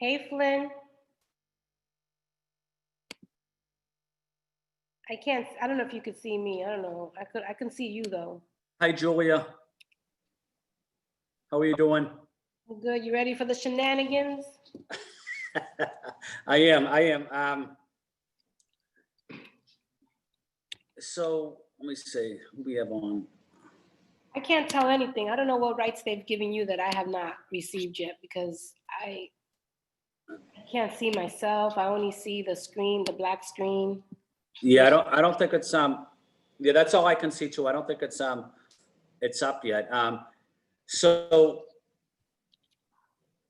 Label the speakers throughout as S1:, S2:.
S1: Hey, Flynn. I don't know if you could see me. I don't know. I can see you though.
S2: Hi, Julia. How are you doing?
S1: Good. You ready for the shenanigans?
S2: I am. So let me see who we have on.
S1: I can't tell anything. I don't know what rights they've given you that I have not received yet because I can't see myself. I only see the screen, the black screen.
S2: Yeah, I don't think it's yeah, that's all I can see too. I don't think it's up yet. So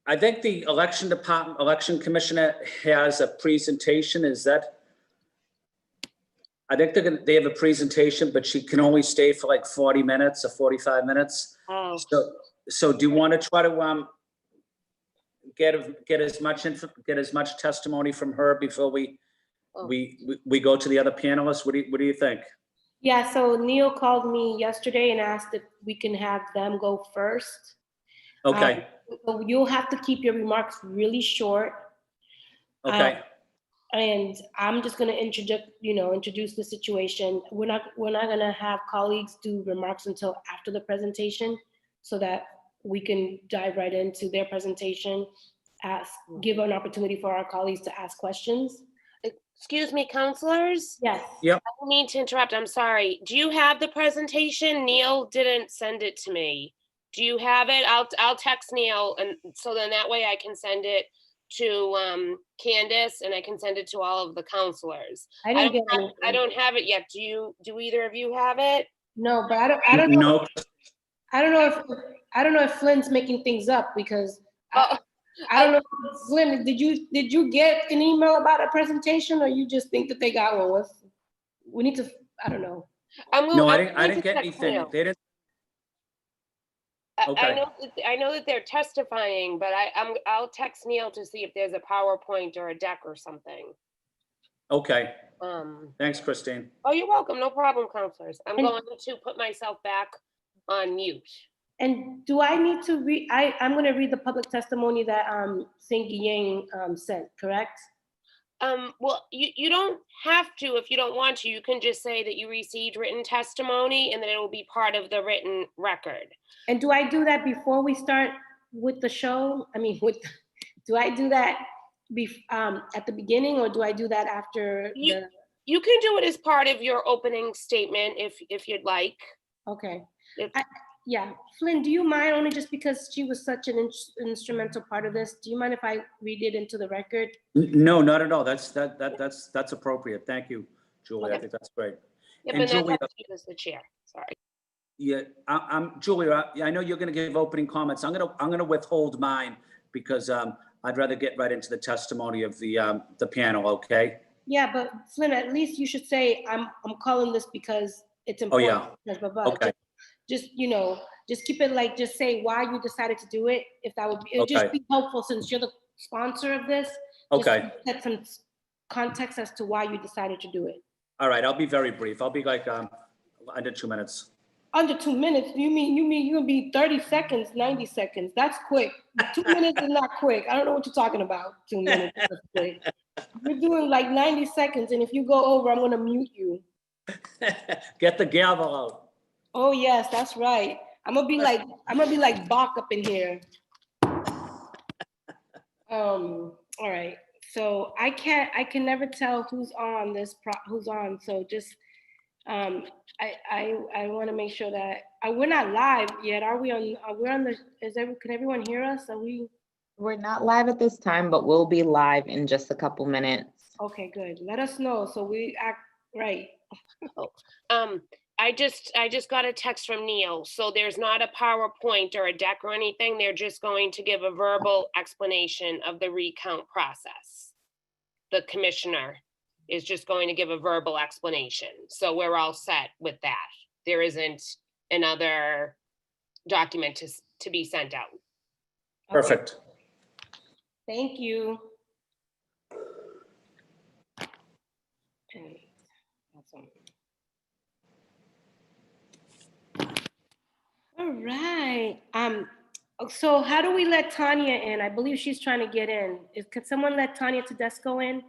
S2: I think the election commissioner has a presentation. Is that? I think they have a presentation, but she can only stay for like 40 minutes or 45 minutes.
S1: Oh.
S2: So do you want to try to get as much testimony from her before we go to the other panelists? What do you think?
S1: Yeah, so Neil called me yesterday and asked if we can have them go first.
S2: Okay.
S1: So you'll have to keep your remarks really short.
S2: Okay.
S1: And I'm just going to introduce the situation. We're not going to have colleagues do remarks until after the presentation so that we can dive right into their presentation, give an opportunity for our colleagues to ask questions.
S3: Excuse me, counselors?
S1: Yes.
S2: Yep.
S3: I don't mean to interrupt. I'm sorry. Do you have the presentation? Neil didn't send it to me. Do you have it? I'll text Neil, and so then that way I can send it to Candace, and I can send it to all of the counselors.
S1: I didn't get anything.
S3: I don't have it yet. Do either of you have it?
S1: No, but I don't know.
S2: No.
S1: I don't know if Flynn's making things up because
S3: Oh,
S1: I don't know. Flynn, did you get an email about a presentation, or you just think that they got one? We need to. I don't know.
S2: No, I didn't get anything. They didn't. Okay.
S3: I know that they're testifying, but I'll text Neil to see if there's a PowerPoint or a deck or something.
S2: Okay. Thanks, Christine.
S3: Oh, you're welcome. No problem, counselors. I'm going to put myself back on mute.
S1: And do I need to read? I'm going to read the public testimony that Singy Yang sent. Correct?
S3: Well, you don't have to if you don't want to. You can just say that you received written testimony and that it will be part of the written record.
S1: And do I do that before we start with the show? I mean, do I do that at the beginning, or do I do that after?
S3: You can do it as part of your opening statement if you'd like.
S1: Okay. Yeah, Flynn, do you mind, only just because she was such an instrumental part of this, do you mind if I read it into the record?
S2: No, not at all. That's appropriate. Thank you, Julie.
S3: Okay.
S2: I think that's great.
S3: Yep,
S2: And Julia,
S3: that's as the chair. Sorry.
S2: Yeah, Julia, I know you're going to give opening comments. I'm going to withhold mine because I'd rather get right into the testimony of the panel. Okay.
S1: Yeah, but Flynn, at least you should say I'm calling this because it's important.
S2: Oh yeah.
S1: Blah, blah, blah.
S2: Okay.
S1: Just keep it like, just say why you decided to do it. If that would be, it would just be helpful since you're the sponsor of this.
S2: Okay.
S1: Set some context as to why you decided to do it.
S2: All right, I'll be very brief. I'll be like under 2 minutes.
S1: Under 2 minutes? You mean you're gonna be 30 seconds, 90 seconds? That's quick. 2 minutes is not quick. I don't know what you're talking about. 2 minutes is quick. You're doing like 90 seconds, and if you go over, I'm gonna mute you.
S2: Get the gavel out.
S1: Oh yes, that's right. I'm gonna be like Bach up in here. All right. So I can never tell who's on this who's on. So just I want to make sure that we're not live yet. Are we on? We're on the. Can everyone hear us? Are we?
S4: We're not live at this time, but we'll be live in just a couple minutes.
S1: Okay, good. Let us know so we act right.
S3: I just got a text from Neil. So there's not a PowerPoint or a deck or anything. They're just going to give a verbal explanation of the recount process. The commissioner is just going to give a verbal explanation. So we're all set with that. There isn't another document to be sent out.
S2: Perfect.
S1: Thank you. Okay. Awesome. All right. So how do we let Tanya in? I believe she's trying to get in. Could someone let Tanya Tedesco in?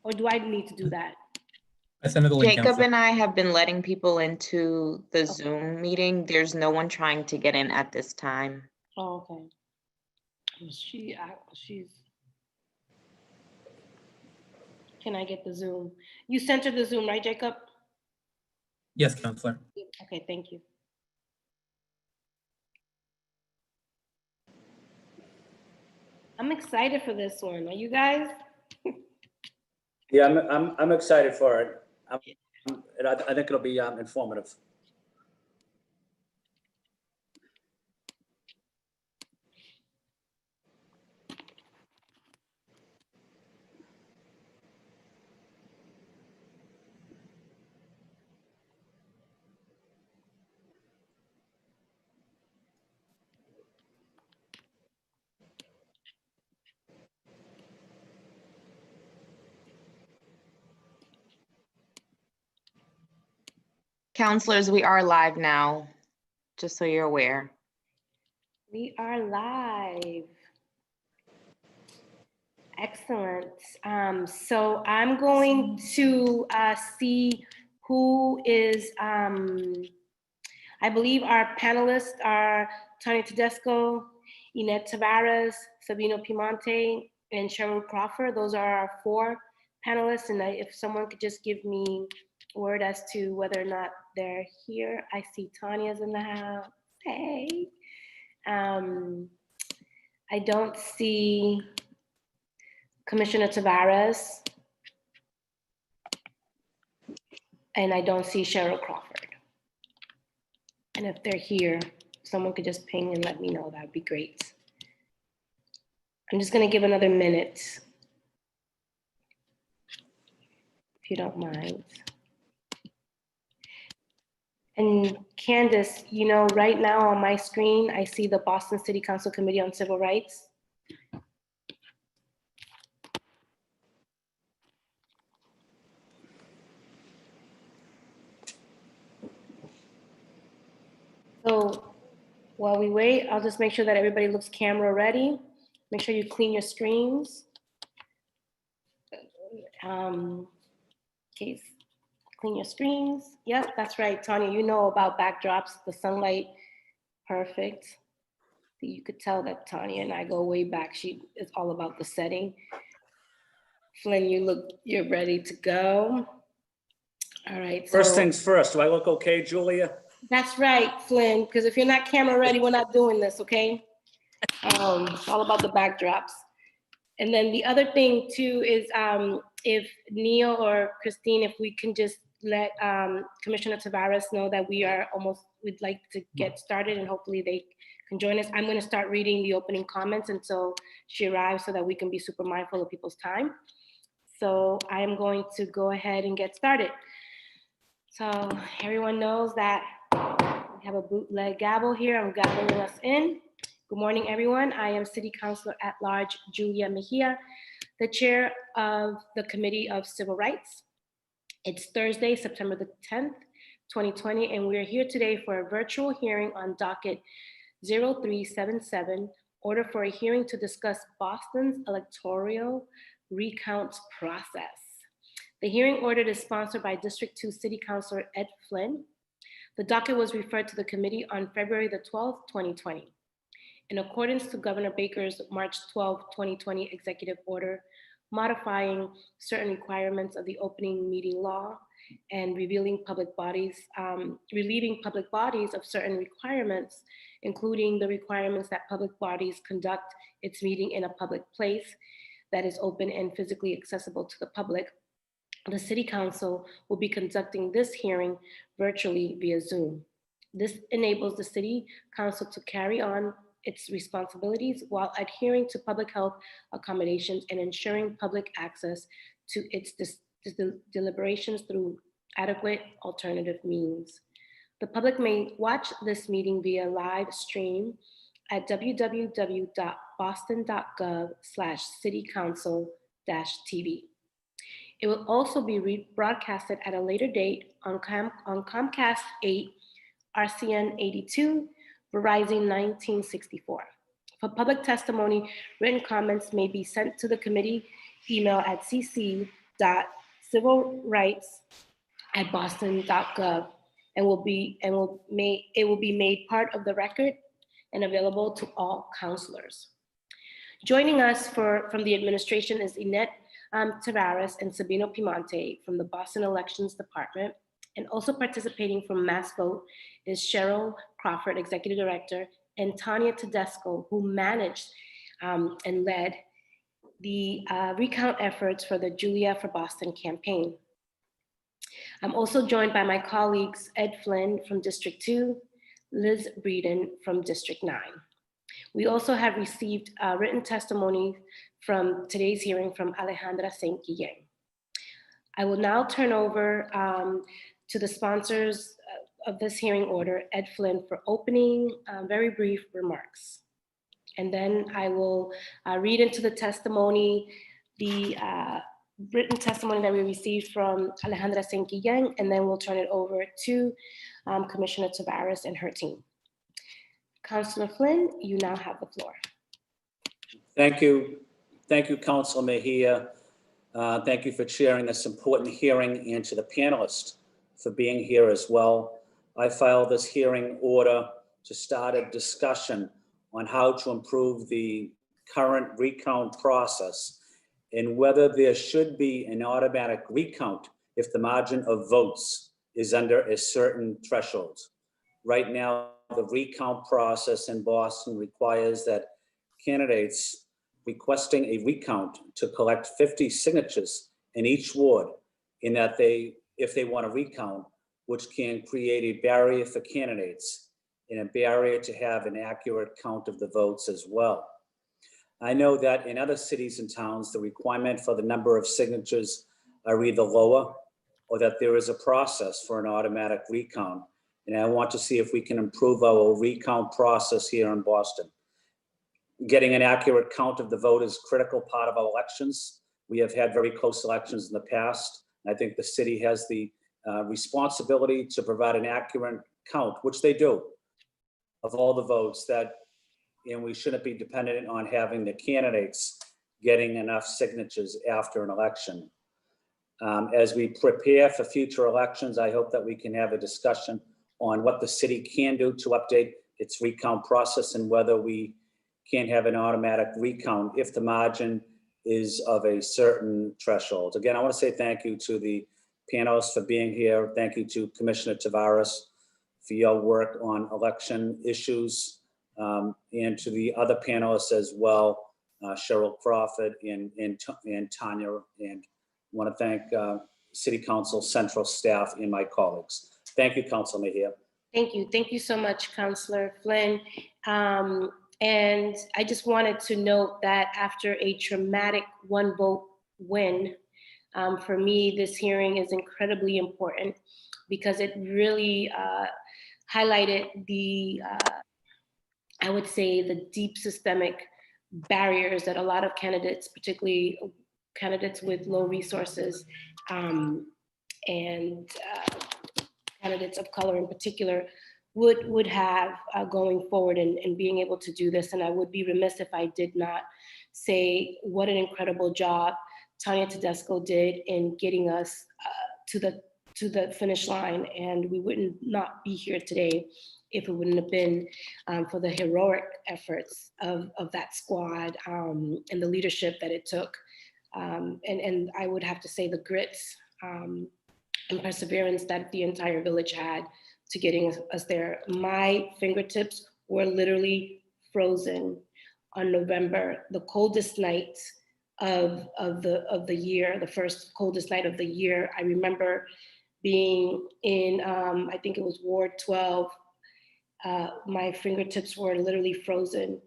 S1: Or do I need to do that?
S5: I sent her the link,
S4: Jacob
S5: Counselor.
S4: and I have been letting people into the Zoom meeting. There's no one trying to get in at this time.
S1: Oh, okay. She's. Can I get the Zoom? You sent her the Zoom, right, Jacob?
S5: Yes, Counselor.
S1: Okay, thank you. I'm excited for this one. Are you guys?
S2: Yeah, I'm excited for it. And I think it'll be informative.
S4: Counselors, we are live now, just so you're aware.
S1: We are live. Excellent. So I'm going to see who is, I believe our panelists are Tanya Tedesco, Inet Tavares, Sabino Piemonte, and Cheryl Crawford. Those are our 4 panelists. And if someone could just give me word as to whether or not they're here. I see Tanya's in the house. Hey. I don't see Commissioner Tavares. And I don't see Cheryl Crawford. And if they're here, someone could just ping and let me know, that'd be great. I'm just gonna give another minute, if you don't mind. And Candace, you know, right now on my screen, I see the Boston City Council Committee on Civil Rights. So while we wait, I'll just make sure that everybody looks camera ready. Make sure you clean your screens. Case, clean your screens. Yep, that's right, Tanya, you know about backdrops, the sunlight, perfect. You could tell that Tanya and I go way back. She is all about the setting. Flynn, you're ready to go. All right.
S2: First
S1: So
S2: things first, do I look okay, Julia?
S1: that's right, Flynn, because if you're not camera ready, we're not doing this, okay? It's all about the backdrops. And then the other thing too is if Neil or Christine, if we can just let Commissioner Tavares know that we'd like to get started and hopefully they can join us. I'm going to start reading the opening comments until she arrives so that we can be super mindful of people's time. So I am going to go ahead and get started. So everyone knows that we have a bootleg gavel here. I'm gaveling us in. Good morning, everyone. I am City Councilor at Large Julia Mejia, the chair of the Committee of Civil Rights. It's Thursday, September the 10th, 2020, and we're here today for a virtual hearing on docket 0377, order for a hearing to discuss Boston's electoral recount process. The hearing order is sponsored by District 2 City Councilor Ed Flynn. The docket was referred to the committee on February the 12th, 2020. In accordance to Governor Baker's March 12, 2020 executive order modifying certain requirements of the opening meeting law and relieving public bodies of certain requirements, including the requirements that public bodies conduct its meeting in a public place that is open and physically accessible to the public, the City Council will be conducting this hearing virtually via Zoom. This enables the City Council to carry on its responsibilities while adhering to public health accommodations and ensuring public access to its deliberations through adequate alternative means. The public may watch this meeting via live stream at www.boston.gov/citycouncil-tv. It will also be rebroadcasted at a later date on Comcast 8, RCN 82, Verizon 1964. For public testimony, written comments may be sent to the committee email at cc.civilrights@boston.gov and it will be made part of the record and available to all counselors. Joining us from the administration is Inet Tavares and Sabino Piemonte from the Boston Elections Department. And also participating from Mass Vote is Cheryl Crawford, Executive Director, and Tanya Tedesco, who managed and led the recount efforts for the Julia for Boston campaign. I'm also joined by my colleagues, Ed Flynn from District 2, Liz Breeden from District 9. We also have received written testimony from today's hearing from Alejandra St. Guillen. I will now turn over to the sponsors of this hearing order, Ed Flynn, for opening very brief remarks. And then I will read into the testimony, the written testimony that we received from Alejandra St. Guillen, and then we'll turn it over to Commissioner Tavares and her team. Councilor Flynn, you now have the floor.
S2: Thank you. Thank you, Councilor Mejia. Thank you for chairing this important hearing, and to the panelists for being here as well. I filed this hearing order to start a discussion on how to improve the current recount process and whether there should be an automatic recount if the margin of votes is under a certain threshold. Right now, the recount process in Boston requires that candidates requesting a recount to collect 50 signatures in each ward, in that if they want to recount, which can create a barrier for candidates and a barrier to have an accurate count of the votes as well. I know that in other cities and towns, the requirement for the number of signatures are either lower or that there is a process for an automatic recount. And I want to see if we can improve our recount process here in Boston. Getting an accurate count of the vote is a critical part of our elections. We have had very close elections in the past. I think the city has the responsibility to provide an accurate count, which they do, of all the votes and we shouldn't be dependent on having the candidates getting enough signatures after an election. As we prepare for future elections, I hope that we can have a discussion on what the city can do to update its recount process and whether we can have an automatic recount if the margin is of a certain threshold. Again, I want to say thank you to the panelists for being here. Thank you to Commissioner Tavares for your work on election issues, and to the other panelists as well, Cheryl Crawford and Tanya, and want to thank City Council Central staff and my colleagues. Thank you, Councilor Mejia.
S1: Thank you. Thank you so much, Councilor Flynn. And I just wanted to note that after a traumatic one vote win, for me, this hearing is incredibly important because it really highlighted the, I would say, the deep systemic barriers that a lot of candidates, particularly candidates with low resources, and candidates of color in particular, would have going forward and being able to do this. And I would be remiss if I did not say what an incredible job Tanya Tedesco did in getting us to the finish line. And we wouldn't not be here today if it wouldn't have been for the heroic efforts of that squad and the leadership that it took. And I would have to say the grits and perseverance that the entire village had to getting us there. My fingertips were literally frozen on November, the coldest night of the year, the first coldest night of the year. I remember being in, I think it was Ward 12. My fingertips were literally frozen,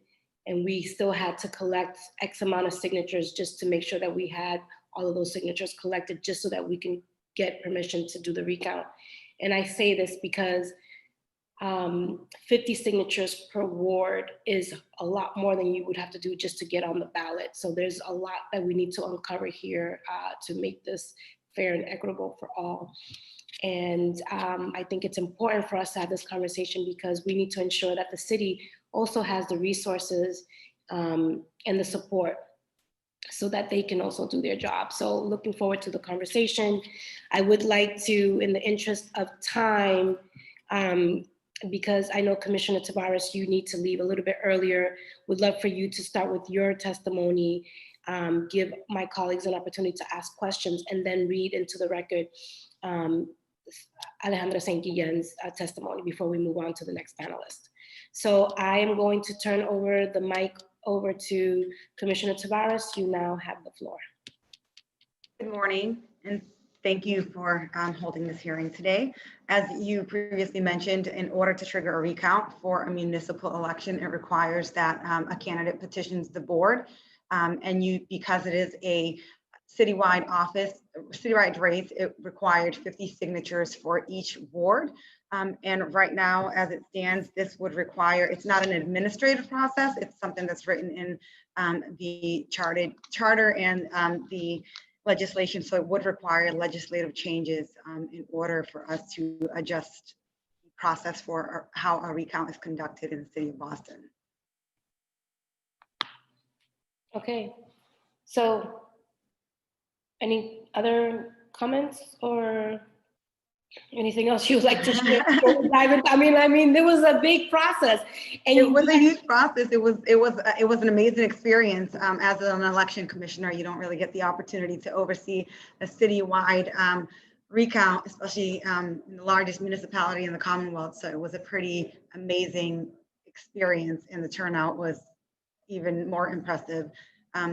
S1: and we still had to collect X amount of signatures just to make sure that we had all of those signatures collected, just so that we can get permission to do the recount. And I say this because 50 signatures per ward is a lot more than you would have to do just to get on the ballot. So there's a lot that we need to uncover here to make this fair and equitable for all. And I think it's important for us to have this conversation because we need to ensure that the city also has the resources and the support so that they can also do their job. So looking forward to the conversation. I would like to, in the interest of time, because I know Commissioner Tavares, you need to leave a little bit earlier, would love for you to start with your testimony, give my colleagues an opportunity to ask questions, and then read into the record Alejandra St. Guillen's testimony before we move on to the next panelist. So I am going to turn over the mic over to Commissioner Tavares. You now have the floor.
S6: Good morning, and thank you for holding this hearing today. As you previously mentioned, in order to trigger a recount for a municipal election, it requires that a candidate petitions the board, because it is a citywide race, it required 50 signatures for each ward. And right now, as it stands, this would require, it's not an administrative process, it's something that's written in the charter and the legislation, so it would require legislative changes in order for us to adjust the process for how a recount is conducted in the city of Boston.
S1: Okay, so any other comments or anything else you would like to share? I mean, there was a big process, and
S6: it was a huge process. It was an amazing experience. As an election commissioner, you don't really get the opportunity to oversee a citywide recount, especially in the largest municipality in the Commonwealth. So it was a pretty amazing experience, and the turnout was even more impressive.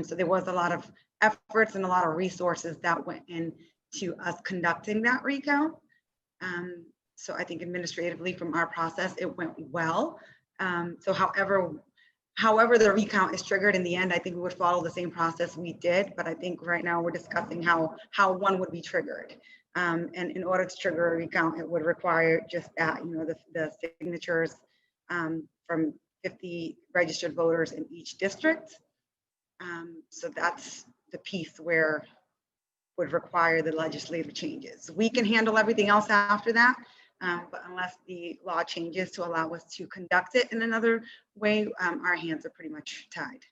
S6: So there was a lot of efforts and a lot of resources that went into us conducting that recount. So I think administratively from our process, it went well. So however the recount is triggered in the end, I think we would follow the same process we did, but I think right now we're discussing how one would be triggered. And in order to trigger a recount, it would require just that, the signatures from 50 registered voters in each district. So that's the piece where would require the legislative changes. We can handle everything else after that, but unless the law changes to allow us to conduct it in another way, our hands are pretty much tied.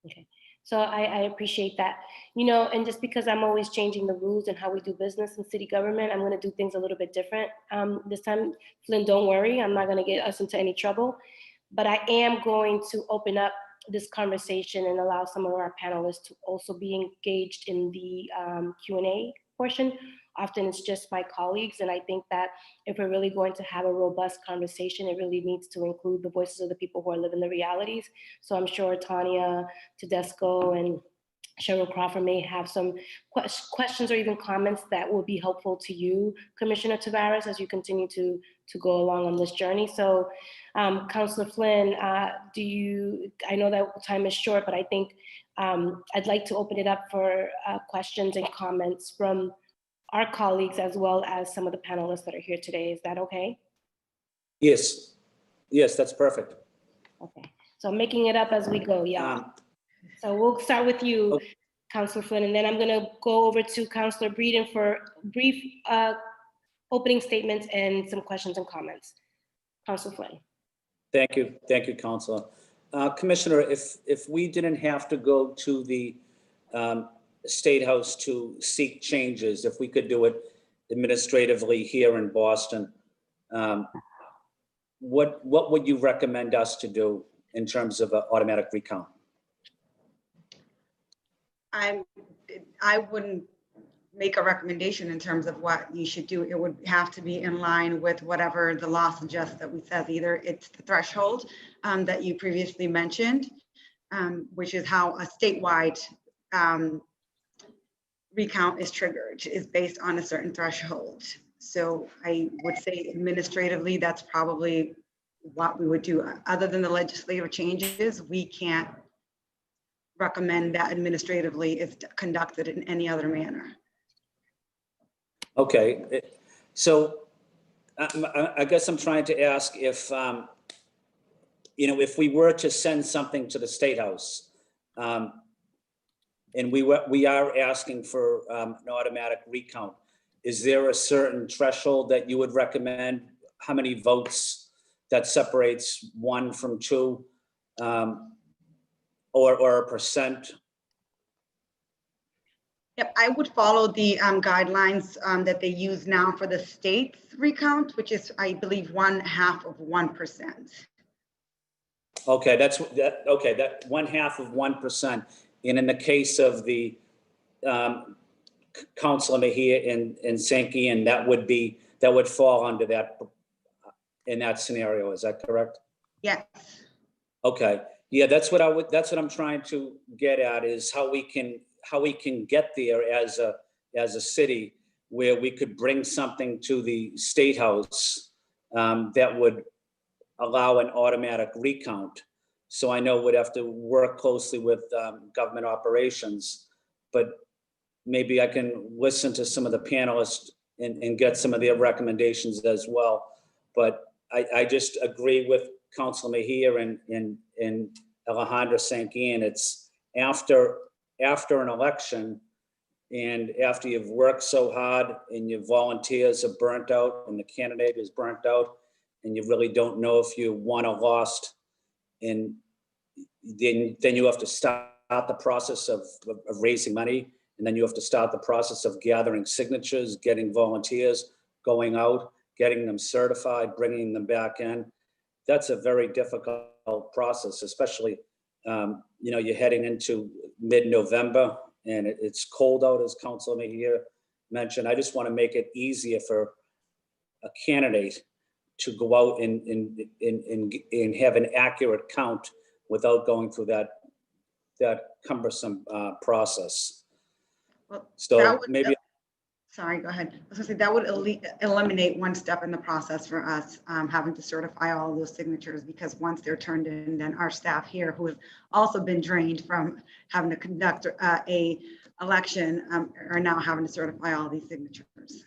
S1: okay. So I appreciate that. And just because I'm always changing the rules and how we do business in city government, I'm gonna do things a little bit different this time. Flynn, don't worry, I'm not gonna get us into any trouble, but I am going to open up this conversation and allow some of our panelists to also be engaged in the Q&A portion. Often it's just my colleagues, and I think that if we're really going to have a robust conversation, it really needs to include the voices of the people who are living the realities. So I'm sure Tanya Tedesco and Cheryl Crawford may have some questions or even comments that will be helpful to you, Commissioner Tavares, as you continue to go along on this journey. So Councilor Flynn, I know that time is short, but I think I'd like to open it up for questions and comments from our colleagues as well as some of the panelists that are here today. Is that okay?
S2: Yes, that's perfect.
S1: Okay, so I'm making it up as we go, yeah. So we'll start with you, Councilor Flynn, and then I'm gonna go over to Councilor Breeden for brief opening statements and some questions and comments. Councilor Flynn.
S2: Thank you, Councilor. Commissioner, if we didn't have to go to the State House to seek changes, if we could do it administratively here in Boston, what would you recommend us to do in terms of an automatic recount?
S6: I wouldn't make a recommendation in terms of what you should do. It would have to be in line with whatever the law suggests that we said. Either it's the threshold that you previously mentioned, which is how a statewide recount is triggered, is based on a certain threshold. So I would say administratively, that's probably what we would do. Other than the legislative changes, we can't recommend that administratively is conducted in any other manner.
S2: Okay, so I guess I'm trying to ask if, if we were to send something to the State House, and we are asking for an automatic recount, is there a certain threshold that you would recommend? How many votes that separates one from two, or a percent?
S6: Yep, I would follow the guidelines that they use now for the state's recount, which is, I believe, 1/2 of 1%.
S2: Okay, okay, that 1/2 of 1%. And in the case of the Councilor Mejia and Sankey, and that would fall under that, in that scenario, is that correct?
S6: Yes.
S2: Okay, yeah, that's what I'm trying to get at, is how we can get there as a city, where we could bring something to the State House that would allow an automatic recount. So I know we'd have to work closely with government operations, but maybe I can listen to some of the panelists and get some of their recommendations as well. But I just agree with Councilor Mejia and Alejandra Sanquian. It's after an election, and after you've worked so hard and your volunteers are burnt out and the candidate is burnt out, and you really don't know if you won or lost, and then you have to start the process of raising money, and then you have to start the process of gathering signatures, getting volunteers, going out, getting them certified, bringing them back in. That's a very difficult process, especially, you're heading into mid-November and it's cold out, as Councilor Mejia mentioned. I just want to make it easier for a candidate to go out and have an accurate count without going through that cumbersome process.
S6: Well,
S2: So
S6: that would-
S2: maybe.
S6: Sorry, go ahead. I was gonna say that would eliminate one step in the process for us, having to certify all of those signatures, because once they're turned in, then our staff here, who has also been drained from having to conduct a election, are now having to certify all these signatures.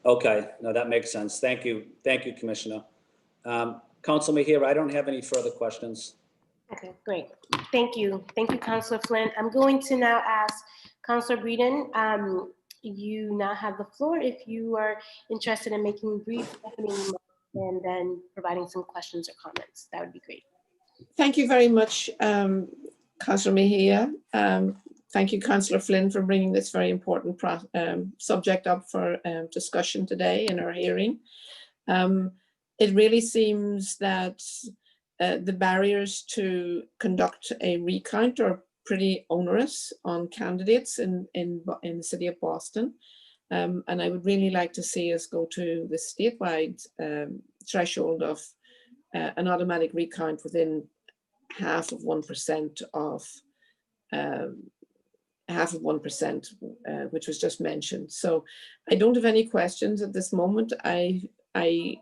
S2: Okay, no, that makes sense. Thank you, Commissioner. Councilor Mejia, I don't have any further questions.
S1: Okay, great. Thank you, Councilor Flynn. I'm going to now ask Councilor Breeden. You now have the floor if you are interested in making brief opening remarks and then providing some questions or comments. That would be great.
S7: Thank you very much, Councillor Mejia. Thank you, Councillor Flynn, for bringing this very important subject up for discussion today in our hearing. It really seems that the barriers to conduct a recount are pretty onerous on candidates in the city of Boston. And I would really like to see us go to the statewide threshold of an automatic recount within 1/2 of 1% of 1/2 of 1%, which was just mentioned. So I don't have any questions at this moment. I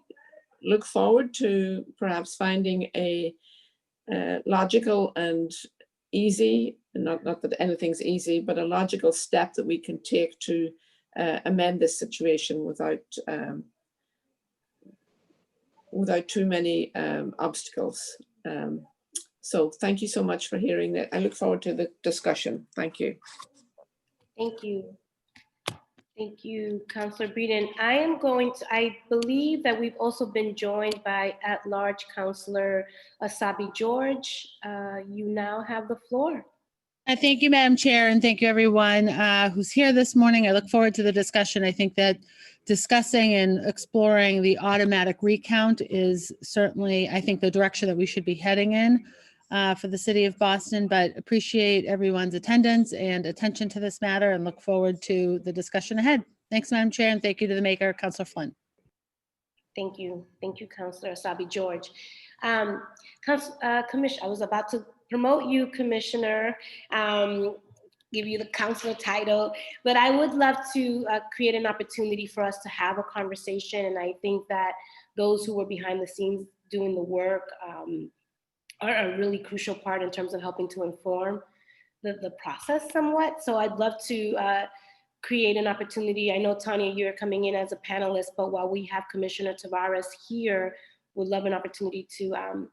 S7: look forward to perhaps finding a logical and easy, not that anything's easy, but a logical step that we can take to amend this situation without too many obstacles. So thank you so much for hearing that. I look forward to the discussion. Thank you.
S1: Thank you. Thank you, Councilor Breeden. I believe that we've also been joined by at-large Councilor Asabi George. You now have the floor.
S8: Thank you, Madam Chair, and thank you everyone who's here this morning. I look forward to the discussion. I think that discussing and exploring the automatic recount is certainly, I think, the direction that we should be heading in for the city of Boston, but appreciate everyone's attendance and attention to this matter and look forward to the discussion ahead. Thanks, Madam Chair, and thank you to the maker, Councilor Flynn.
S1: Thank you, Councilor Asabi George. Commissioner, I was about to promote you, Commissioner, give you the councilor title, but I would love to create an opportunity for us to have a conversation. And I think that those who were behind the scenes doing the work are a really crucial part in terms of helping to inform the process somewhat. So I'd love to create an opportunity. I know, Tanya, you're coming in as a panelist, but while we have Commissioner Tavares here, would love an opportunity to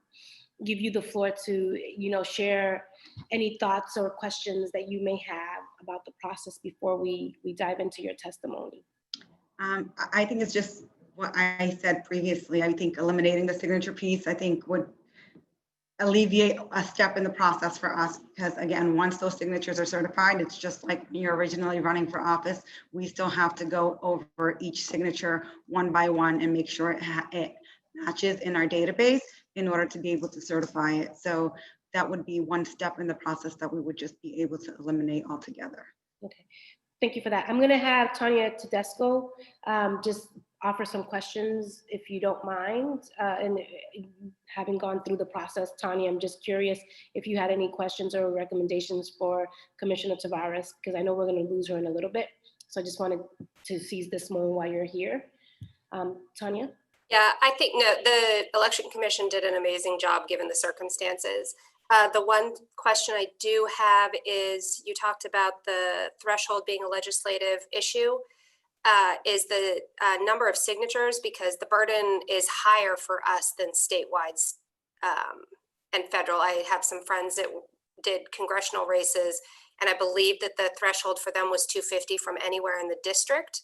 S1: give you the floor to, share any thoughts or questions that you may have about the process before we dive into your testimony?
S6: I think it's just what I said previously. I think eliminating the signature piece, I think would alleviate a step in the process for us, because again, once those signatures are certified, it's just like you're originally running for office. We still have to go over each signature one by one and make sure it matches in our database in order to be able to certify it. So that would be one step in the process that we would just be able to eliminate altogether.
S1: Okay, thank you for that. I'm going to have Tanya Tedesco just offer some questions, if you don't mind. And having gone through the process, Tanya, I'm just curious if you had any questions or recommendations for Commissioner Tavares, because I know we're going to lose her in a little bit. So I just wanted to seize this moment while you're here. Tanya?
S9: Yeah, I think the Election Commission did an amazing job given the circumstances. The one question I do have is, you talked about the threshold being a legislative issue. Is the number of signatures, because the burden is higher for us than statewide and federal. I have some friends that did congressional races, and I believe that the threshold for them was 250 from anywhere in the district.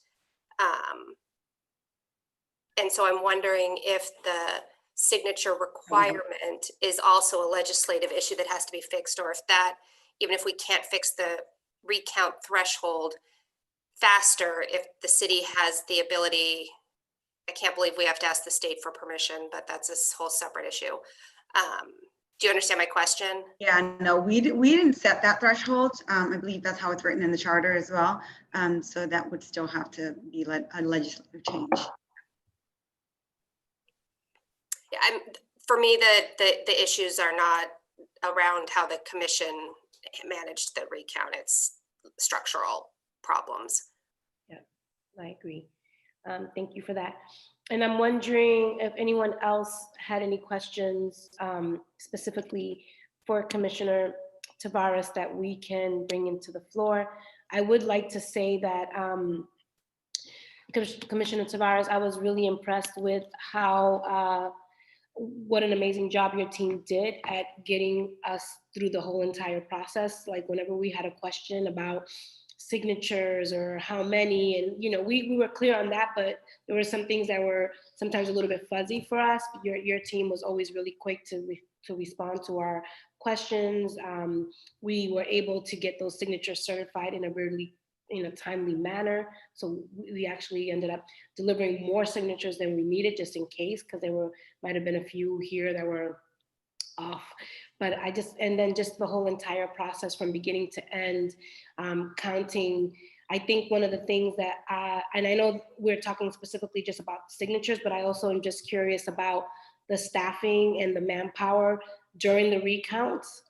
S9: And so I'm wondering if the signature requirement is also a legislative issue that has to be fixed, or if that, even if we can't fix the recount threshold faster, if the city has the ability. I can't believe we have to ask the state for permission, but that's a whole separate issue. Do you understand my question?
S6: Yeah, no, we didn't set that threshold. I believe that's how it's written in the charter as well. So that would still have to be a legislative change.
S9: Yeah, for me, the issues are not around how the commission managed the recount. It's structural problems.
S1: Yeah, I agree. Thank you for that. And I'm wondering if anyone else had any questions specifically for Commissioner Tavares that we can bring into the floor. I would like to say that Commissioner Tavares, I was really impressed with how what an amazing job your team did at getting us through the whole entire process. Like whenever we had a question about signatures or how many, and you know, we were clear on that, but there were some things that were sometimes a little bit fuzzy for us. Your team was always really quick to respond to our questions. We were able to get those signatures certified in a timely manner. So we actually ended up delivering more signatures than we needed, just in case, because there might have been a few here that were off. But and then just the whole entire process from beginning to end, counting. I think one of the things that, and I know we're talking specifically just about signatures, but I also am just curious about the staffing and the manpower during the recounts.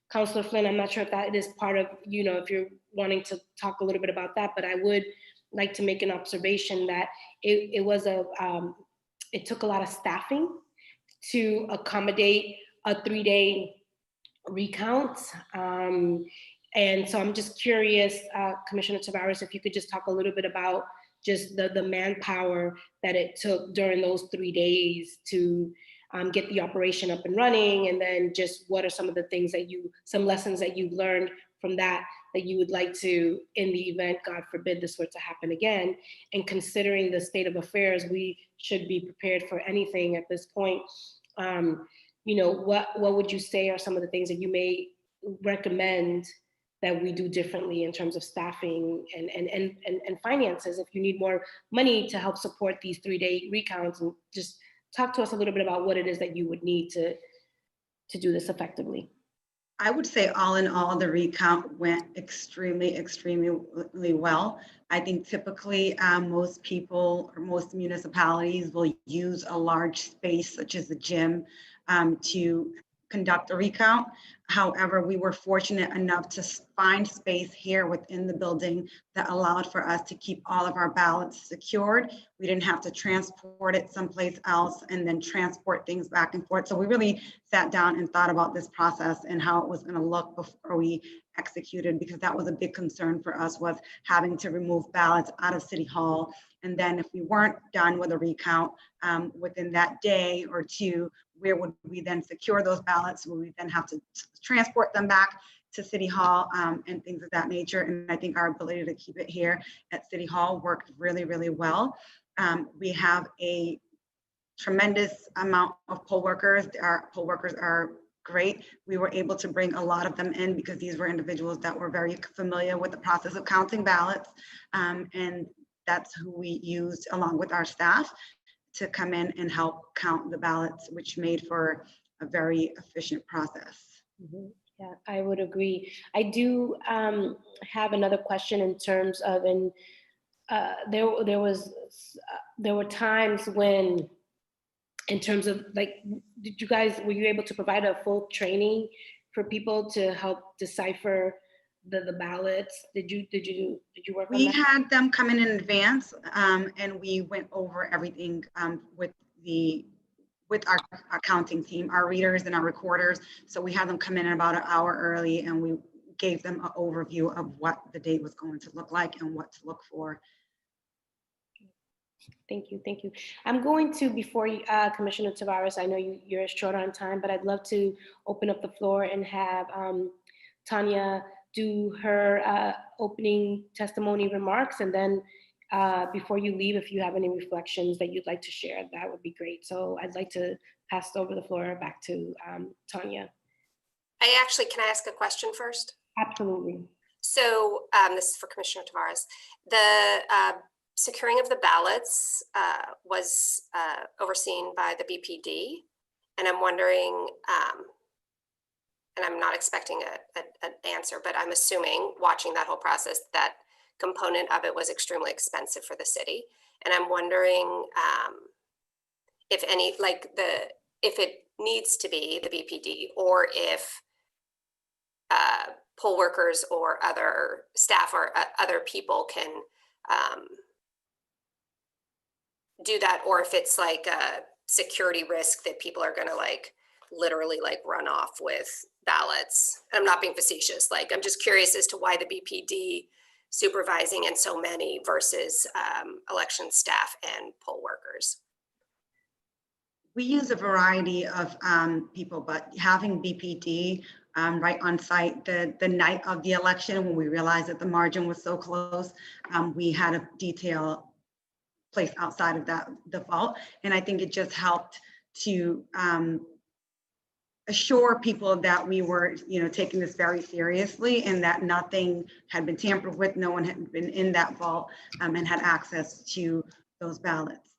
S1: Councilor Flynn, I'm not sure if that is part of, if you're wanting to talk a little bit about that, but I would like to make an observation that it took a lot of staffing to accommodate a 3-day recount. And so I'm just curious, Commissioner Tavares, if you could just talk a little bit about just the manpower that it took during those 3 days to get the operation up and running, and then just what are some of the things some lessons that you've learned from that you would like to, in the event, God forbid, this were to happen again, and considering the state of affairs, we should be prepared for anything at this point. What would you say are some of the things that you may recommend that we do differently in terms of staffing and finances, if you need more money to help support these 3-day recounts? And just talk to us a little bit about what it is that you would need to do this effectively.
S6: I would say all in all, the recount went extremely, extremely well. I think typically most people or most municipalities will use a large space such as the gym to conduct a recount. However, we were fortunate enough to find space here within the building that allowed for us to keep all of our ballots secured. We didn't have to transport it someplace else and then transport things back and forth. So we really sat down and thought about this process and how it was going to look before we executed, because that was a big concern for us, was having to remove ballots out of City Hall. And then if we weren't done with a recount within that day or two, where would we then secure those ballots? Will we then have to transport them back to City Hall and things of that nature. And I think our ability to keep it here at City Hall worked really, really well. We have a tremendous amount of poll workers. Our poll workers are great. We were able to bring a lot of them in because these were individuals that were very familiar with the process of counting ballots. And that's who we used along with our staff to come in and help count the ballots, which made for a very efficient process.
S1: Mhm. Yeah, I would agree. I do have another question in terms of, there were times when, in terms of like, were you able to provide a full training for people to help decipher the ballots? Did you work on
S6: We
S1: that?
S6: had them come in advance and we went over everything with our accounting team, our readers and our recorders. So we had them come in about an hour early and we gave them an overview of what the date was going to look like and what to look for.
S1: Thank you, thank you. I'm going to, before you, Commissioner Tavares, I know you're short on time, but I'd love to open up the floor and have Tanya do her opening testimony remarks. And then before you leave, if you have any reflections that you'd like to share, that would be great. So I'd like to pass over the floor back to Tanya.
S9: Can I ask a question first?
S1: Absolutely.
S9: So this is for Commissioner Tavares. The securing of the ballots was overseen by the BPD. And I'm wondering, and I'm not expecting an answer, but I'm assuming, watching that whole process, that component of it was extremely expensive for the city. And I'm wondering if it needs to be the BPD, or if poll workers or other staff or other people can do that, or if it's like a security risk that people are gonna literally run off with ballots. And I'm not being facetious. I'm just curious as to why the BPD supervising and so many versus election staff and poll workers.
S6: We use a variety of people, but having BPD right on site the night of the election, when we realized that the margin was so close, we had a detail placed outside of that default. And I think it just helped to assure people that we were, taking this very seriously and that nothing had been tampered with, no one had been in that vault and had access to those ballots.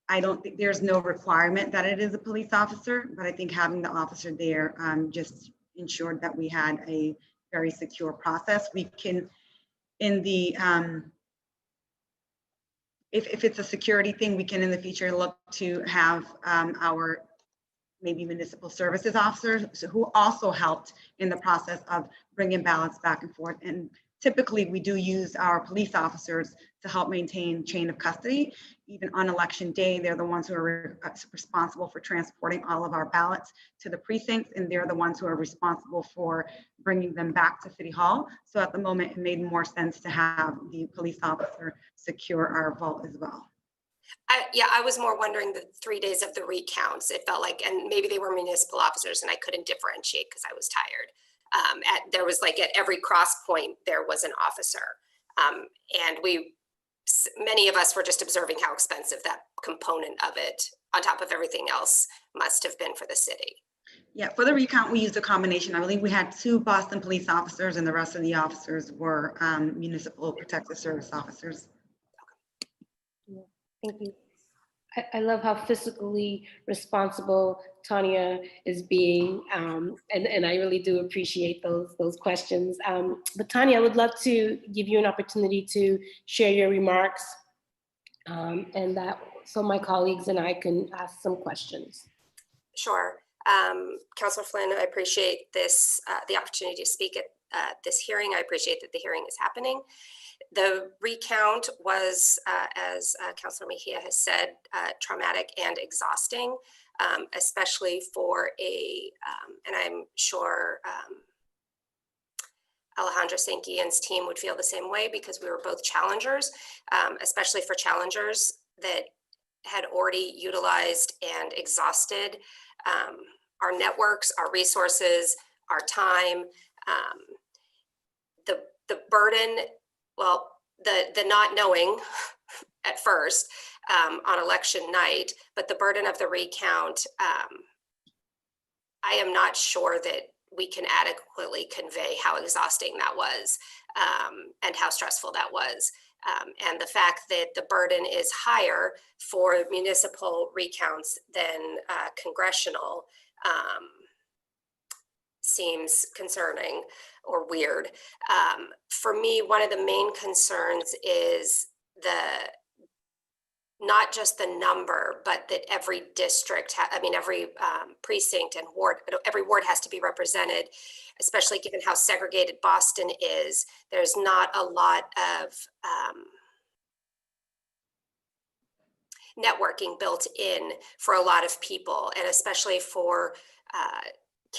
S6: I don't think there's no requirement that it is a police officer, but I think having the officer there just ensured that we had a very secure process. We can, in the, if it's a security thing, we can in the future look to have our maybe municipal services officers who also helped in the process of bringing ballots back and forth. And typically we do use our police officers to help maintain chain of custody. Even on election day, they're the ones who are responsible for transporting all of our ballots to the precincts, and they're the ones who are responsible for bringing them back to City Hall. So at the moment, it made more sense to have the police officer secure our vault as well.
S9: I was more wondering the 3 days of the recounts. It felt like, and maybe they were municipal officers and I couldn't differentiate because I was tired. There was at every cross point, there was an officer. And many of us were just observing how expensive that component of it, on top of everything else, must have been for the city.
S6: Yeah, for the recount, we used a combination. I believe we had 2 Boston police officers and the rest of the officers were municipal protective service officers.
S1: Yeah, thank you. I love how fiscally responsible Tanya is being, and I really do appreciate those questions. But Tanya, I would love to give you an opportunity to share your remarks, and that so my colleagues and I can ask some questions.
S9: Sure. Councilor Flynn, I appreciate this, the opportunity to speak at this hearing. I appreciate that the hearing is happening. The recount was, as Councilor Mejia has said, traumatic and exhausting, especially for and I'm sure Alejandra St. Guillen's team would feel the same way, because we were both challengers, especially for challengers that had already utilized and exhausted our networks, our resources, our time. the burden, well, the not knowing at first on election night, but the burden of the recount, I am not sure that we can adequately convey how exhausting that was and how stressful that was. And the fact that the burden is higher for municipal recounts than congressional seems concerning or weird. For me, one of the main concerns is not just the number, but that every district, every precinct and ward, every ward has to be represented, especially given how segregated Boston is. There's not a lot of networking built in for a lot of people, and especially for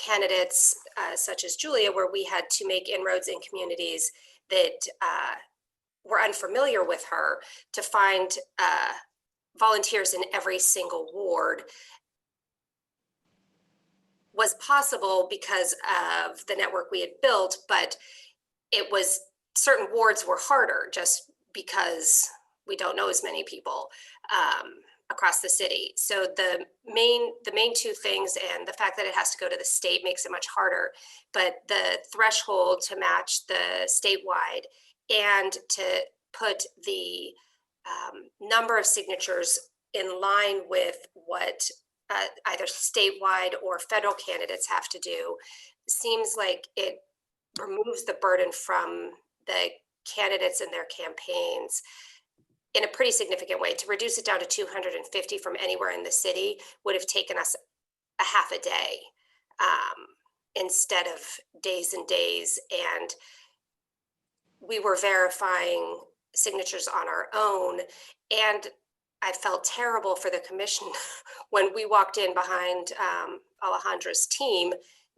S9: candidates such as Julia, where we had to make inroads in communities that were unfamiliar with her, to find volunteers in every single ward was possible because of the network we had built, but it was, certain wards were harder just because we don't know as many people across the city. So the main two things, and the fact that it has to go to the state makes it much harder, but the threshold to match the statewide and to put the number of signatures in line with what either statewide or federal candidates have to do seems like it removes the burden from the candidates and their campaigns in a pretty significant way. To reduce it down to 250 from anywhere in the city would have taken us a half a day instead of days and days. And we were verifying signatures on our own. And I felt terrible for the commission when we walked in behind Alejandra's team.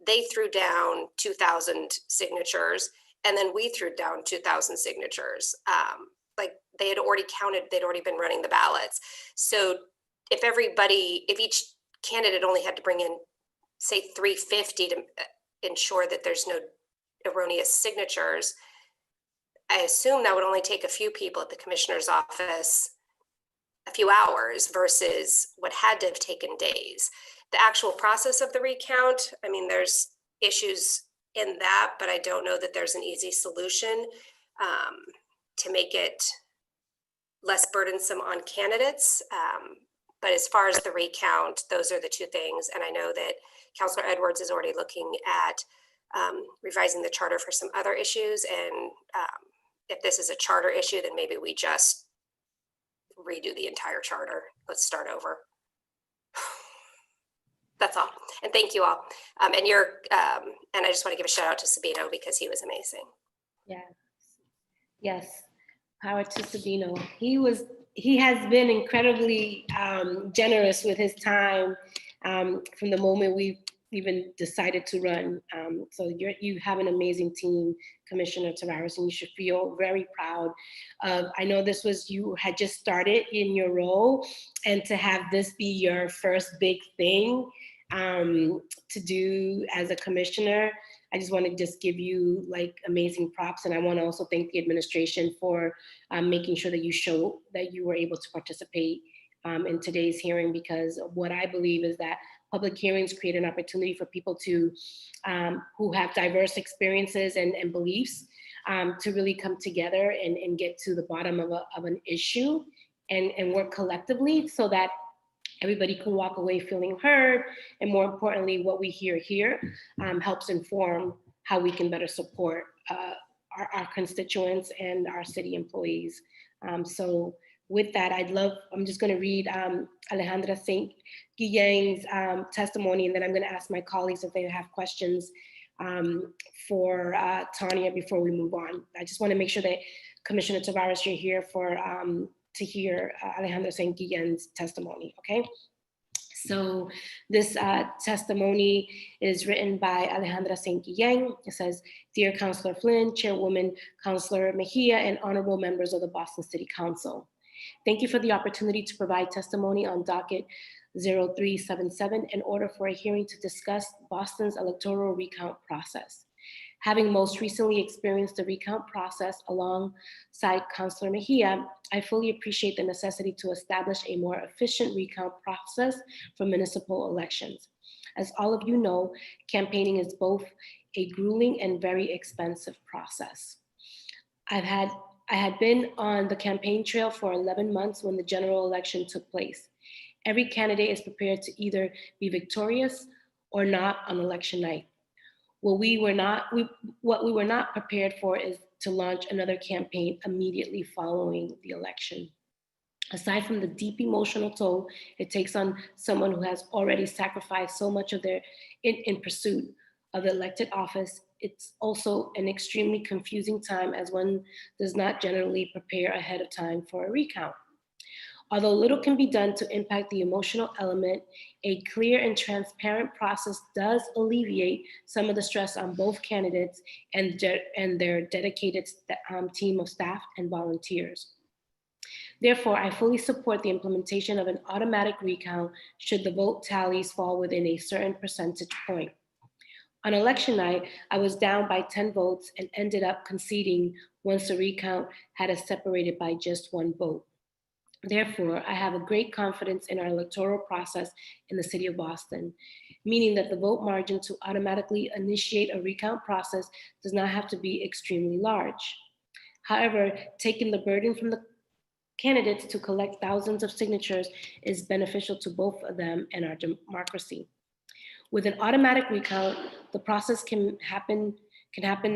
S9: They threw down 2,000 signatures, and then we threw down 2,000 signatures. Like they had already counted, they'd already been running the ballots. So if each candidate only had to bring in, say, 350 to ensure that there's no erroneous signatures, I assume that would only take a few people at the commissioner's office a few hours versus what had to have taken days. The actual process of the recount, I mean, there's issues in that, but I don't know that there's an easy solution to make it less burdensome on candidates. But as far as the recount, those are the two things. And I know that Councilor Edwards is already looking at revising the charter for some other issues. And if this is a charter issue, then maybe we just redo the entire charter. Let's start over. That's all. And thank you all. And I just want to give a shout out to Sabino because he was amazing.
S1: Yeah. Yes. Power to Sabino. He has been incredibly generous with his time from the moment we even decided to run. So you have an amazing team, Commissioner Tavares, and you should feel very proud of, I know this was, you had just started in your role, and to have this be your first big thing to do as a commissioner, I just want to just give you like amazing props. And I want to also thank the administration for making sure that you show that you were able to participate in today's hearing, because what I believe is that public hearings create an opportunity for people to, who have diverse experiences and beliefs, to really come together and get to the bottom of an issue and work collectively so that everybody can walk away feeling heard. And more importantly, what we hear here helps inform how we can better support our constituents and our city employees. So with that, I'm just going to read Alejandra St. Guillen's testimony, and then I'm going to ask my colleagues if they have questions for Tanya before we move on. I just want to make sure that Commissioner Tavares, you're here to hear Alejandra St. Guillen's testimony, okay? So this testimony is written by Alejandra St. Guillen. It says, "Dear Councilor Flynn, Chairwoman Councilor Mejia, and honorable members of the Boston City Council. Thank you for the opportunity to provide testimony on docket 0377 in order for a hearing to discuss Boston's electoral recount process. Having most recently experienced the recount process alongside Councilor Mejia, I fully appreciate the necessity to establish a more efficient recount process for municipal elections. As all of you know, campaigning is both a grueling and very expensive process. I had been on the campaign trail for 11 months when the general election took place. Every candidate is prepared to either be victorious or not on election night. What we were not prepared for is to launch another campaign immediately following the election. Aside from the deep emotional toll it takes on someone who has already sacrificed so much of their in pursuit of the elected office, it's also an extremely confusing time as one does not generally prepare ahead of time for a recount. Although little can be done to impact the emotional element, a clear and transparent process does alleviate some of the stress on both candidates and their dedicated team of staff and volunteers. Therefore, I fully support the implementation of an automatic recount should the vote tallies fall within a certain percentage point. On election night, I was down by 10 votes and ended up conceding once the recount had us separated by just 1 vote. Therefore, I have a great confidence in our electoral process in the city of Boston, meaning that the vote margin to automatically initiate a recount process does not have to be extremely large. However, taking the burden from the candidates to collect thousands of signatures is beneficial to both of them and our democracy. With an automatic recount, the process can happen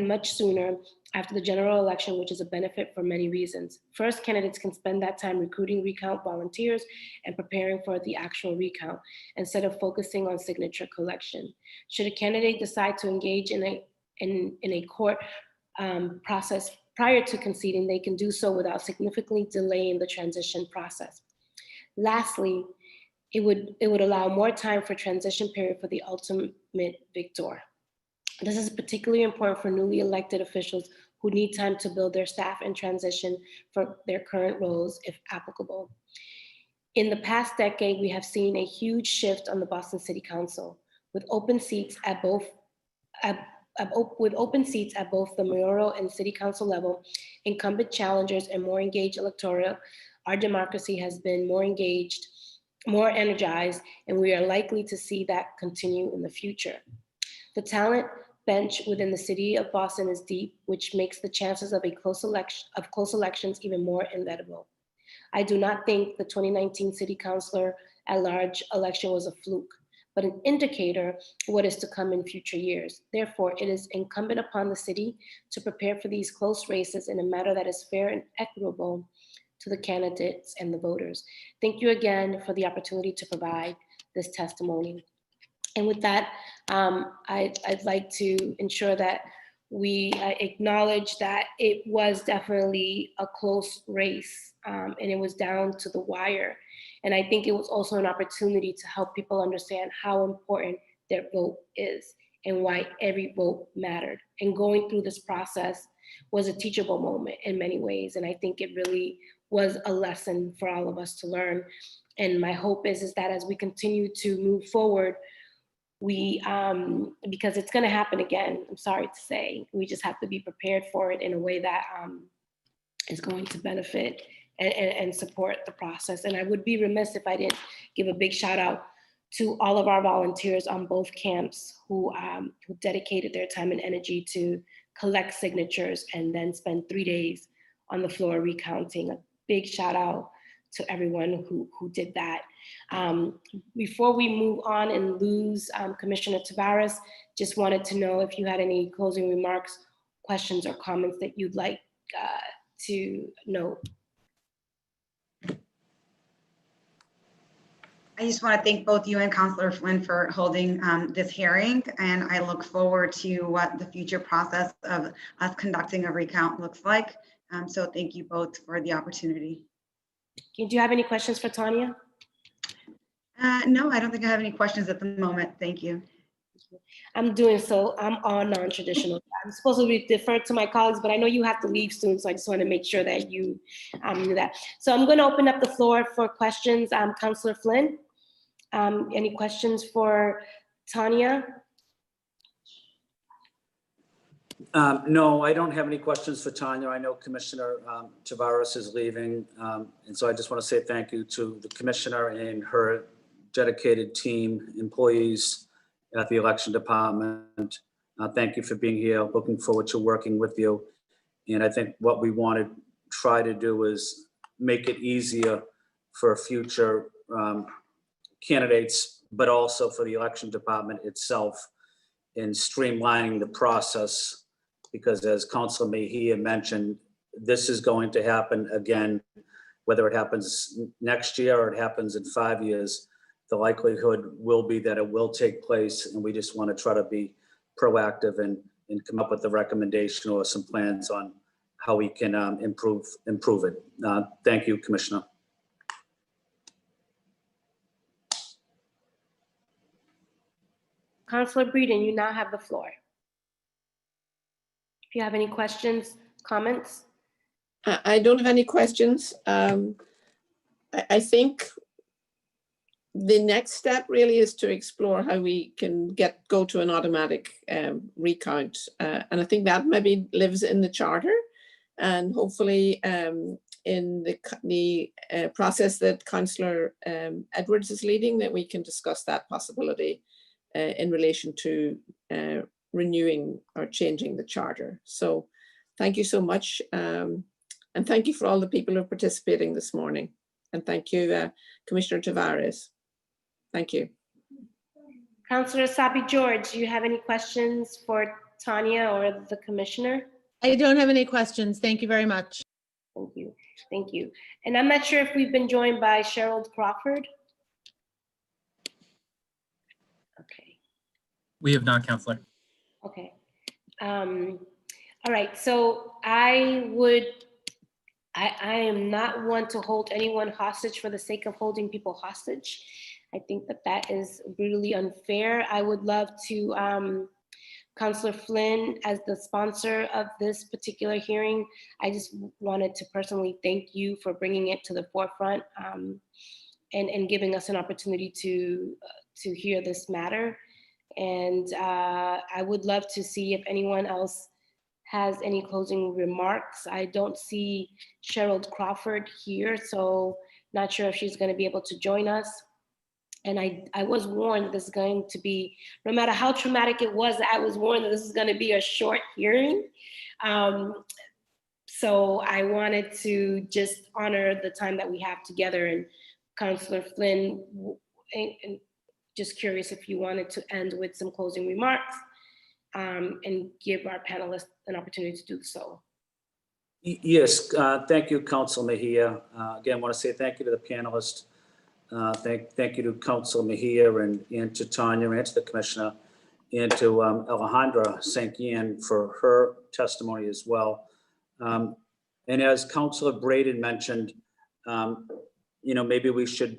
S1: much sooner after the general election, which is a benefit for many reasons. First, candidates can spend that time recruiting recount volunteers and preparing for the actual recount instead of focusing on signature collection. Should a candidate decide to engage in a court process prior to conceding, they can do so without significantly delaying the transition process. Lastly, it would allow more time for transition period for the ultimate victor. This is particularly important for newly elected officials who need time to build their staff and transition for their current roles, if applicable. In the past decade, we have seen a huge shift on the Boston City Council, with open seats at both the mayoral and city council level, incumbent challengers, and more engaged electorate. Our democracy has been more engaged, more energized, and we are likely to see that continue in the future. The talent bench within the city of Boston is deep, which makes the chances of close elections even more inevitable. I do not think the 2019 city councilor at large election was a fluke, but an indicator of what is to come in future years. Therefore, it is incumbent upon the city to prepare for these close races in a manner that is fair and equitable to the candidates and the voters. Thank you again for the opportunity to provide this testimony. And with that, I'd like to ensure that we acknowledge that it was definitely a close race, and it was down to the wire. And I think it was also an opportunity to help people understand how important their vote is and why every vote mattered. And going through this process was a teachable moment in many ways. And I think it really was a lesson for all of us to learn. And my hope is that as we continue to move forward, we, because it's gonna happen again, I'm sorry to say, we just have to be prepared for it in a way that is going to benefit and support the process. And I would be remiss if I didn't give a big shout out to all of our volunteers on both camps who dedicated their time and energy to collect signatures and then spend 3 days on the floor recounting. A big shout out to everyone who did that. Before we move on and lose Commissioner Tavares, just wanted to know if you had any closing remarks, questions, or comments that you'd like to note.
S6: I just want to thank both you and Councilor Flynn for holding this hearing, and I look forward to what the future process of us conducting a recount looks like. So thank you both for the opportunity.
S1: Do you have any questions for Tanya?
S6: No, I don't think I have any questions at the moment. Thank you.
S1: I'm all non-traditional. I'm supposed to be deferred to my colleagues, but I know you have to leave soon, so I just want to make sure that you knew that. So I'm going to open up the floor for questions. Councilor Flynn, any questions for Tanya?
S2: No, I don't have any questions for Tanya. I know Commissioner Tavares is leaving. And so I just want to say thank you to the commissioner and her dedicated team, employees at the election department. Thank you for being here. Looking forward to working with you. And I think what we want to try to do is make it easier for future candidates, but also for the election department itself in streamlining the process. Because as Councilor Mejia mentioned, this is going to happen again, whether it happens next year or it happens in 5 years, the likelihood will be that it will take place. And we just want to try to be proactive and come up with a recommendation or some plans on how we can improve it. Thank you, Commissioner.
S1: Councilor Breeden, you now have the floor. If you have any questions, comments?
S7: I don't have any questions. I think the next step really is to explore how we can go to an automatic recount. And I think that maybe lives in the charter, and hopefully in the process that Councillor Edwards is leading, that we can discuss that possibility in relation to renewing or changing the charter. So thank you so much. And thank you for all the people who are participating this morning. And thank you, Commissioner Tavares. Thank you.
S1: Councillor Sabi George, do you have any questions for Tanya or the commissioner?
S8: I don't have any questions. Thank you very much.
S1: Thank you. Thank you. And I'm not sure if we've been joined by Cheryl Crawford. Okay.
S5: We have not, Counselor.
S1: Okay. All right. So I am not one to hold anyone hostage for the sake of holding people hostage. I think that that is brutally unfair. I would love to, Councillor Flynn, as the sponsor of this particular hearing, I just wanted to personally thank you for bringing it to the forefront and giving us an opportunity to hear this matter. And I would love to see if anyone else has any closing remarks. I don't see Cheryl Crawford here, so not sure if she's going to be able to join us. And I was warned this is going to be, no matter how traumatic it was, I was warned that this is going to be a short hearing. So I wanted to just honor the time that we have together. And Councillor Flynn, and just curious if you wanted to end with some closing remarks and give our panelists an opportunity to do so.
S2: Yes, thank you, Councilor Mejia. Again, I want to say thank you to the panelists. Thank you to Councilor Mejia and to Tanya and to the Commissioner and to Alejandra Sanquian for her testimony as well. And as Councilor Breeden mentioned, maybe we should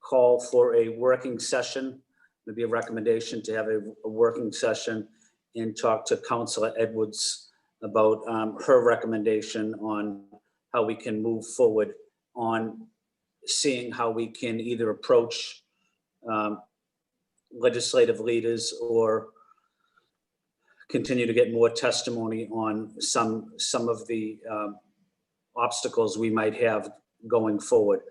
S2: call for a working session, maybe a recommendation to have a working session and talk to Councilor Edwards about her recommendation on how we can move forward on seeing how we can either approach legislative leaders or continue to get more testimony on some of the obstacles we might have going forward.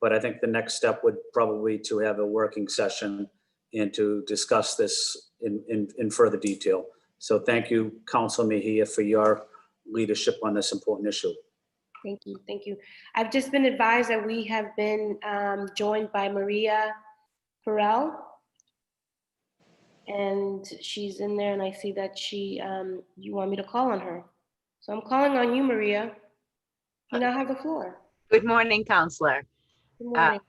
S2: But I think the next step would probably to have a working session and to discuss this in further detail. So thank you, Councilor Mejia, for your leadership on this important issue.
S1: Thank you. Thank you. I've just been advised that we have been joined by Maria Perel. And she's in there, and I see that you want me to call on her. So I'm calling on you, Maria. You now have the floor.
S10: Good morning, Counselor.
S1: Good morning.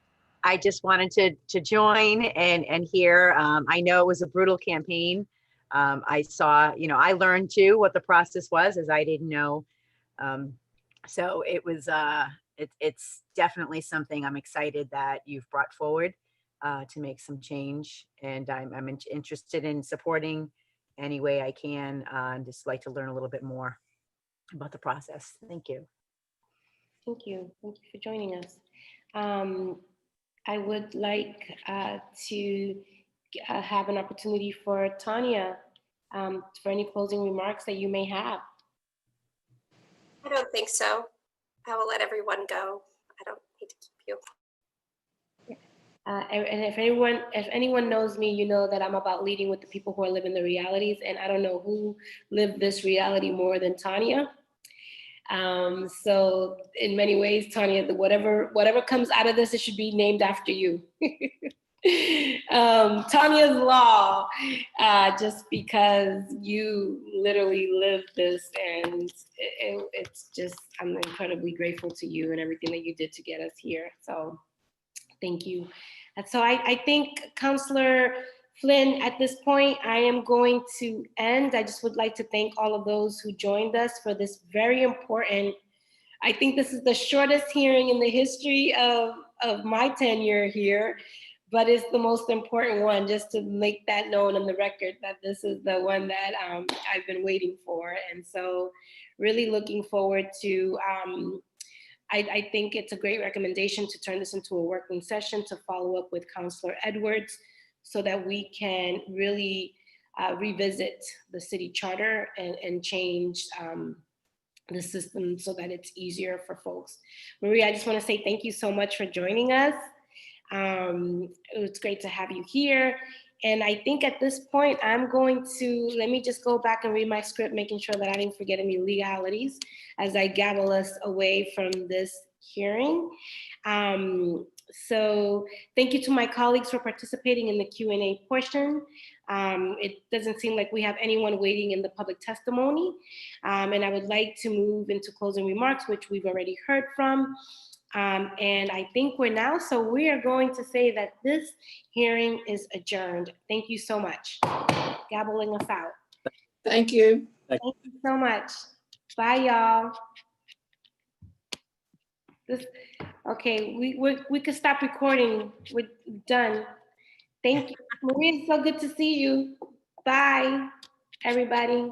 S10: I just wanted to join and hear. I know it was a brutal campaign. I saw, I learned too what the process was, as I didn't know. So it was, it's definitely something I'm excited that you've brought forward to make some change. And I'm interested in supporting any way I can, and just like to learn a little bit more about the process. Thank you.
S1: Thank you. Thank you for joining us. I would like to have an opportunity for Tanya for any closing remarks that you may have.
S9: I don't think so. I will let everyone go. I don't need to keep you.
S1: And if anyone knows me, you know that I'm about leading with the people who are living the realities. And I don't know who lived this reality more than Tanya. So in many ways, Tanya, whatever comes out of this, it should be named after you. Tanya's Law, just because you literally lived this, and it's just, I'm incredibly grateful to you and everything that you did to get us here. So thank you. And so I think, Councillor Flynn, at this point, I am going to end. I just would like to thank all of those who joined us for this very important, I think this is the shortest hearing in the history of my tenure here, but it's the most important one, just to make that known on the record that this is the one that I've been waiting for. And so really looking forward to, I think it's a great recommendation to turn this into a working session to follow up with Councillor Edwards so that we can really revisit the city charter and change the system so that it's easier for folks. Maria, I just want to say thank you so much for joining us. It's great to have you here. And I think at this point, I'm going to, let me just go back and read my script, making sure that I didn't forget any legalities as I gavel us away from this hearing. So thank you to my colleagues for participating in the Q&A portion. It doesn't seem like we have anyone waiting in the public testimony. And I would like to move into closing remarks, which we've already heard from. And I think we're now, so we are going to say that this hearing is adjourned. Thank you so much. Gabbling us out.
S7: Thank you.
S1: Thank you so much. Bye, y'all. Okay, we could stop recording. We're done. Thank you. Maria, it's so good to see you. Bye, everybody.